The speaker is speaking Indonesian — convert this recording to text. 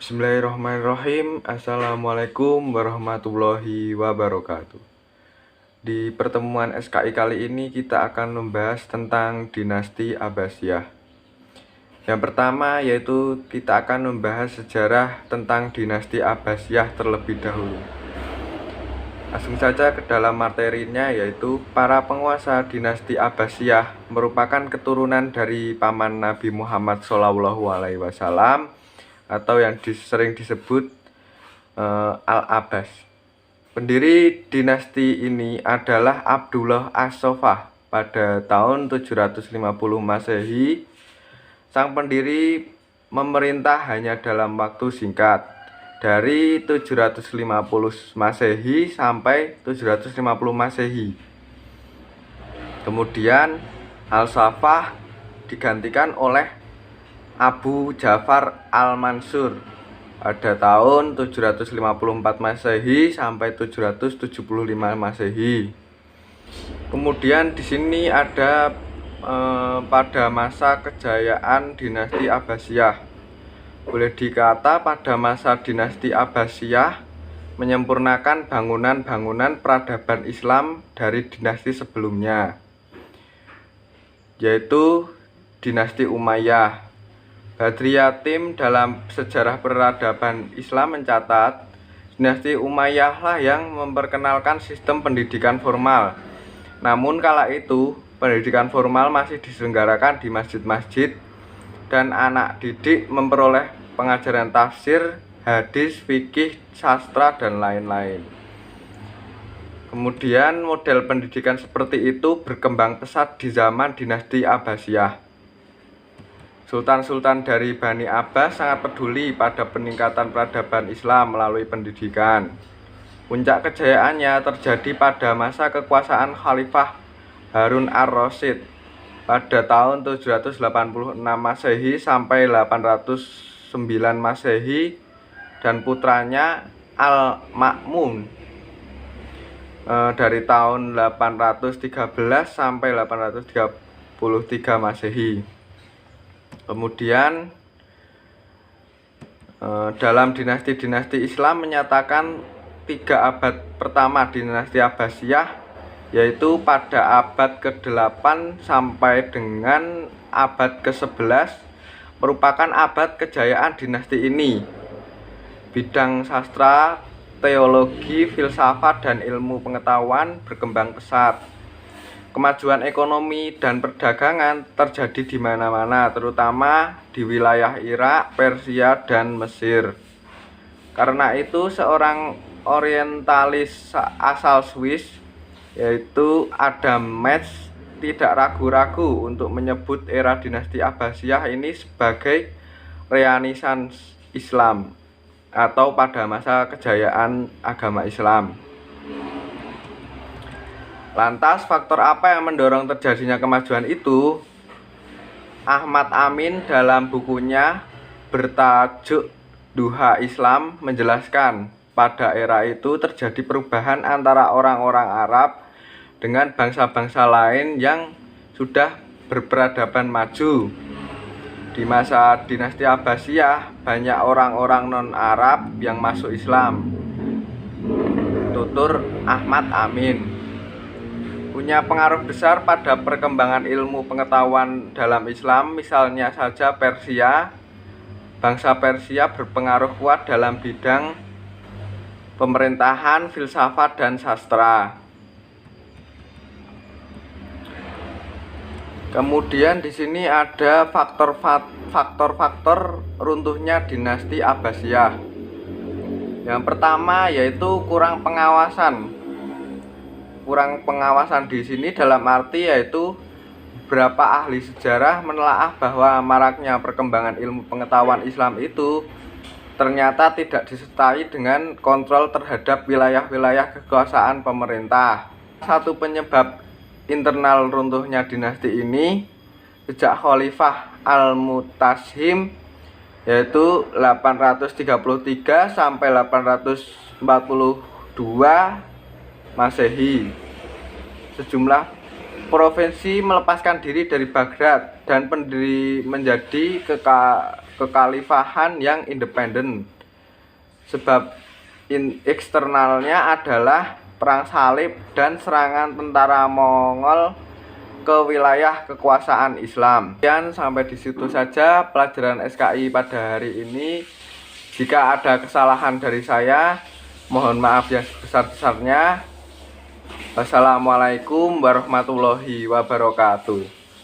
Bismillahirrahmanirrahim. Assalamualaikum warahmatullahi wabarakatuh. Di pertemuan SKI kali ini kita akan membahas tentang dinasti Abbasiyah. Yang pertama yaitu kita akan membahas sejarah tentang dinasti Abbasiyah terlebih dahulu. Langsung saja ke dalam materinya, yaitu para penguasa dinasti Abbasiyah merupakan keturunan dari paman Nabi Muhammad SAW atau yang sering disebut Al-Abbas. Pendiri dinasti ini adalah Abdullah As-Soffah pada tahun 750 Masehi. Sang pendiri memerintah hanya dalam waktu singkat, dari 750 Masehi sampai 750 Masehi. Kemudian Al-Soffah digantikan oleh Abu Ja'far Al-Mansur pada tahun 754 Masehi sampai 775 Masehi. Kemudian di sini ada pada masa kejayaan dinasti Abbasiyah. Boleh dikata pada masa dinasti Abbasiyah menyempurnakan bangunan-bangunan peradaban Islam dari dinasti sebelumnya, yaitu dinasti Umayyah. Badriyatim dalam sejarah peradaban Islam mencatat, dinasti Umayyah lah yang memperkenalkan sistem pendidikan formal. Namun kala itu, pendidikan formal masih diselenggarakan di masjid-masjid dan anak didik memperoleh pengajaran tafsir, hadis, fikih, sastra, dan lain-lain. Kemudian model pendidikan seperti itu berkembang pesat di zaman dinasti Abbasiyah. Sultan-sultan dari Bani Abbas sangat peduli pada peningkatan peradaban Islam melalui pendidikan. Puncak kejayaannya terjadi pada masa kekuasaan Khalifah Harun ar-Rasyid pada tahun 786 Masehi sampai 809 Masehi dan putranya Al-Ma'mun dari tahun 813 sampai 833 Masehi. Kemudian dalam dinasti-dinasti Islam menyatakan 3 abad pertama dinasti Abbasiyah, yaitu pada abad ke-8 sampai dengan abad ke-11 merupakan abad kejayaan dinasti ini. Bidang sastra, teologi, filsafat, dan ilmu pengetahuan berkembang pesat. Kemajuan ekonomi dan perdagangan terjadi di mana-mana, terutama di wilayah Irak, Persia, dan Mesir. Karena itu, seorang orientalis asal Swiss, yaitu Adam Metz, tidak ragu-ragu untuk menyebut era dinasti Abbasiyah ini sebagai Renaissance Islam atau pada masa kejayaan agama Islam. Lantas faktor apa yang mendorong terjadinya kemajuan itu? Ahmad Amin dalam bukunya bertajuk Duha Islam menjelaskan, pada era itu terjadi perubahan antara orang-orang Arab dengan bangsa-bangsa lain yang sudah berperadaban maju. Di masa dinasti Abbasiyah banyak orang-orang non-Arab yang masuk Islam, tutur Ahmad Amin. Punya pengaruh besar pada perkembangan ilmu pengetahuan dalam Islam. Misalnya saja Persia. Bangsa Persia berpengaruh kuat dalam bidang pemerintahan, filsafat, dan sastra. Kemudian di sini ada faktor-faktor runtuhnya dinasti Abbasiyah. Yang pertama yaitu kurang pengawasan. Kurang pengawasan di sini dalam arti yaitu beberapa ahli sejarah menelaah bahwa maraknya perkembangan ilmu pengetahuan Islam itu ternyata tidak disertai dengan kontrol terhadap wilayah-wilayah kekuasaan pemerintah. Satu penyebab internal runtuhnya dinasti ini sejak Khalifah Al-Mutashim, yaitu 833 sampai 842 Masehi. Sejumlah provinsi melepaskan diri dari Baghdad dan menjadi kekhalifahan yang independen. Sebab eksternalnya adalah perang salib dan serangan tentara Mongol ke wilayah kekuasaan Islam. Dan sampai di situ saja pelajaran SKI pada hari ini. Jika ada kesalahan dari saya, mohon maaf yang sebesar-besarnya. Wassalamualaikum warahmatullahi wabarakatuh.